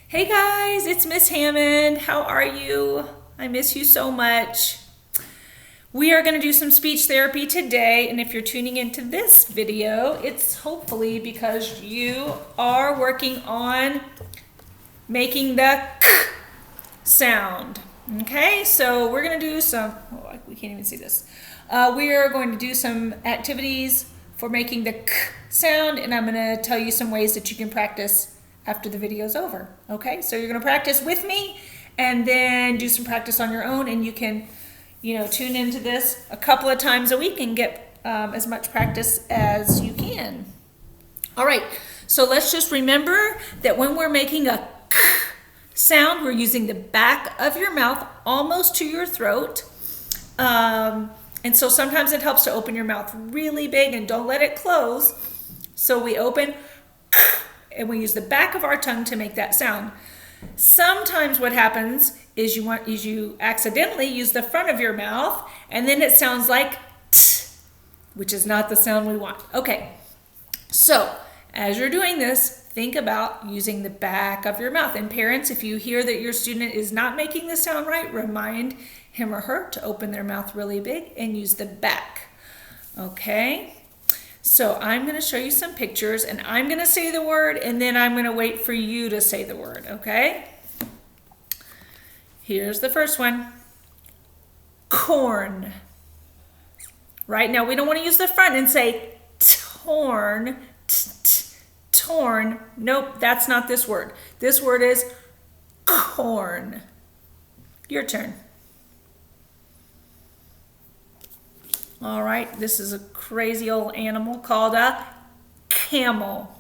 Hey guys, it's Miss Hammond. How are you? I miss you so much. We are going to do some speech therapy today, and if you're tuning into this video, it's hopefully because you are working on making the k sound. Okay, so we're going to do we can't even see this. We are going to do some activities for making the k sound, and I'm going to tell you some ways that you can practice after the video is over. Okay, so you're going to practice with me and then do some practice on your own, and you can, tune into this a couple of times a week and get as much practice as you can. All right, so let's just remember that when we're making a k sound, we're using the back of your mouth almost to your throat. And so sometimes it helps to open your mouth really big and don't let it close. So we open and we use the back of our tongue to make that sound. Sometimes what happens is you accidentally use the front of your mouth, and then it sounds like t, which is not the sound we want. Okay, so as you're doing this, think about using the back of your mouth. And parents, if you hear that your student is not making the sound right, remind him or her to open their mouth really big and use the back. Okay? So I'm going to show you some pictures, and I'm going to say the word, and then I'm going to wait for you to say the word, okay? Here's the first one. Corn. Right now, we don't want to use the front and say torn, torn. Nope, that's not this word. This word is corn. Your turn. All right, this is a crazy old animal called a camel.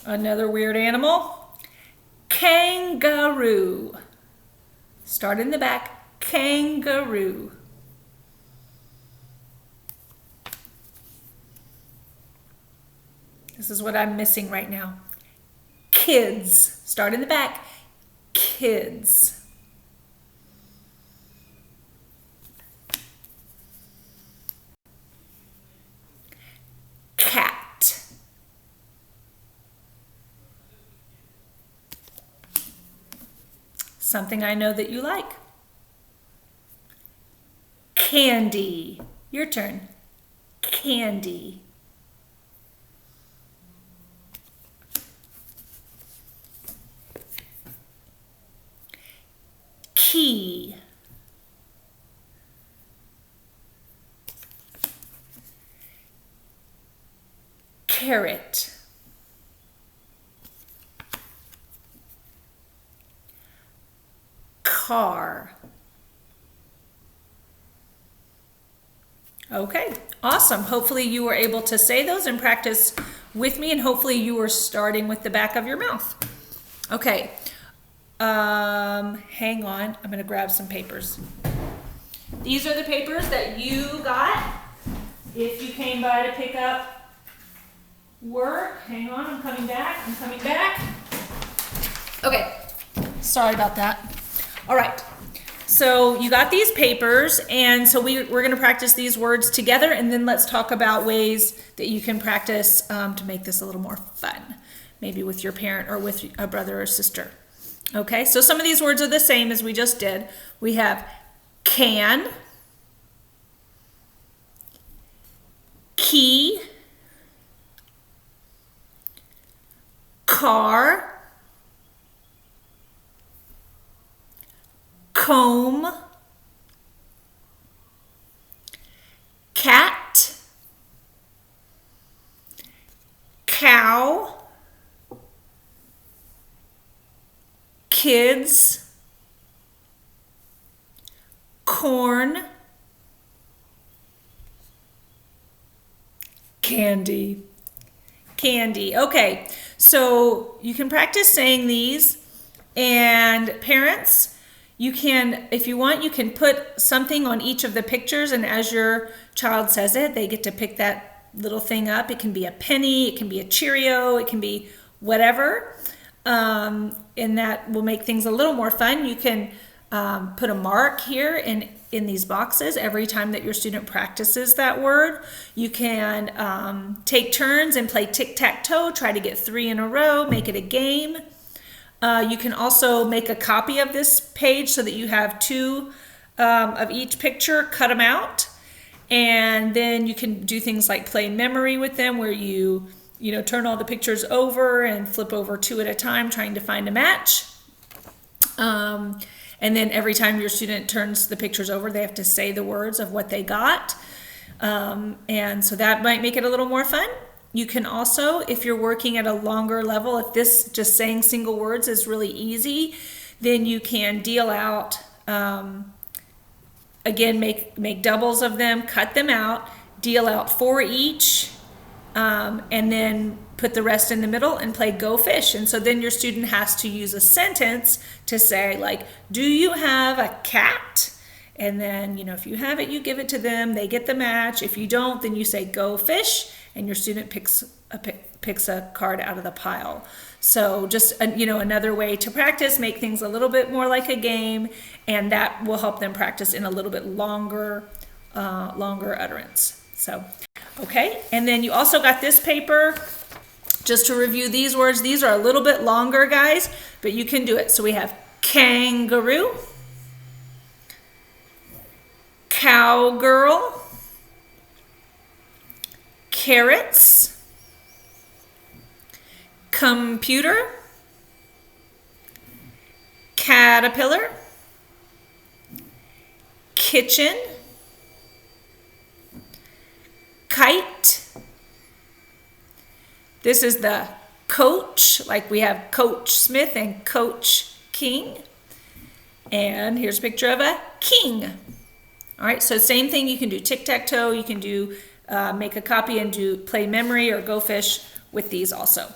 Another weird animal, kangaroo. Start in the back, kangaroo. This is what I'm missing right now. Kids. Start in the back, kids. Cat. Something I know that you like. Candy. Your turn. Candy. Key. Carrot. Car. Okay, awesome. Hopefully you were able to say those and practice with me, and hopefully you were starting with the back of your mouth. Okay, hang on. I'm gonna grab some papers. These are the papers that you got if you came by to pick up work. Hang on, I'm coming back. Okay, sorry about that. All right, so you got these papers, and so we're going to practice these words together, and then let's talk about ways that you can practice to make this a little more fun, maybe with your parent or with a brother or sister. Okay, so some of these words are the same as we just did. We have can, key, car, comb, cat, cow, kids, corn, candy. Candy. Okay, so you can practice saying these, and parents, you can, if you want, you can put something on each of the pictures, and as your child says it, they get to pick that little thing up. It can be a penny, it can be a Cheerio, it can be whatever, and that will make things a little more fun. You can put a mark here in these boxes every time that your student practices that word. You can take turns and play tic-tac-toe, try to get 3 in a row, make it a game. You can also make a copy of this page so that you have 2 of each picture, cut them out, and then you can do things like play memory with them, where you turn all the pictures over and flip over 2 at a time, trying to find a match. And then every time your student turns the pictures over, they have to say the words of what they got. And so that might make it a little more fun. You can also, if you're working at a longer level, if this just saying single words is really easy, then you can deal out, again, make doubles of them, cut them out, deal out 4 each, and then put the rest in the middle and play Go Fish. And so then your student has to use a sentence to say, like, do you have a cat? And then, if you have it, you give it to them, they get the match. If you don't, then you say Go Fish, and your student picks a card out of the pile. So just, another way to practice, make things a little bit more like a game, and that will help them practice in a little bit longer utterance. So, okay, and then you also got this paper. Just to review these words, these are a little bit longer, guys, but you can do it. So we have kangaroo, cowgirl, carrots, computer, caterpillar, kitchen, kite. This is the coach, like we have Coach Smith and Coach King. And here's a picture of a king. All right, so same thing, you can do tic-tac-toe, you can do make a copy and do play memory or Go Fish with these also.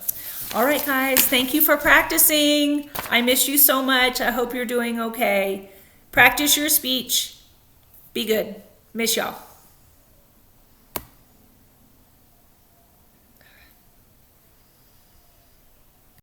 All right, guys, thank you for practicing. I miss you so much. I hope you're doing okay. Practice your speech. Be good. Miss y'all.